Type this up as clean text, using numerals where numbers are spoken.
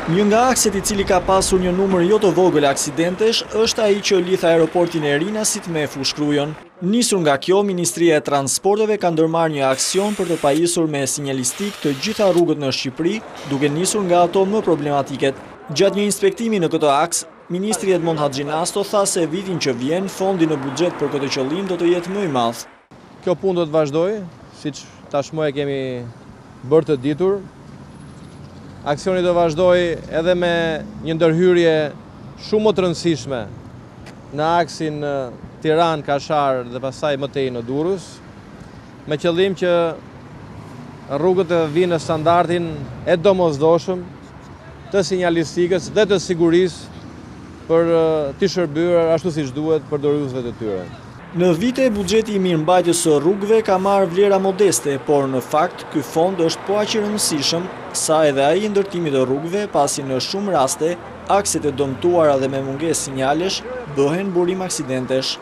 Një nga akset I cili ka pasur një numër jo të vogël aksidentesh është ai që lidh aeroportin e Rinasit me Fushkrujon. Nisur nga kjo, Ministria e Transporteve ka ndërmarrë një aksion për të pajisur me sinjalistik të gjitha rrugët në Shqipëri, duke nisur nga ato më problematiket. Gjatë një inspektimi në këtë aks, Ministri Edmond Haxhinasto tha se vitin që vjen fondi në buxhet për këtë qëllim do të jetë më I madh. Kjo punë do të vazhdojë, siç tashmë e kemi bërë të ditur. Aksioni do vazhdoj edhe me një ndërhyrje shumë më të rëndësishme në aksin Tiranë-Kashar dhe pastaj mëtej në Durrës, me qëllim që rrugët të vinë në standardin e domosdoshëm të sinjalistikës dhe të sigurisë për të shërbyer ashtu siç duhet përdoruesve të tyre. Në vite, buxheti I mirëmbajtjes së rrugëve ka marrë vlera modeste, por në fakt ky fond është po aq I rëndësishëm sa edhe ai I ndërtimit të rrugëve, pasi në shumë raste akset e dëmtuara dhe me mungesë sinjalesh bëhen burim aksidentesh.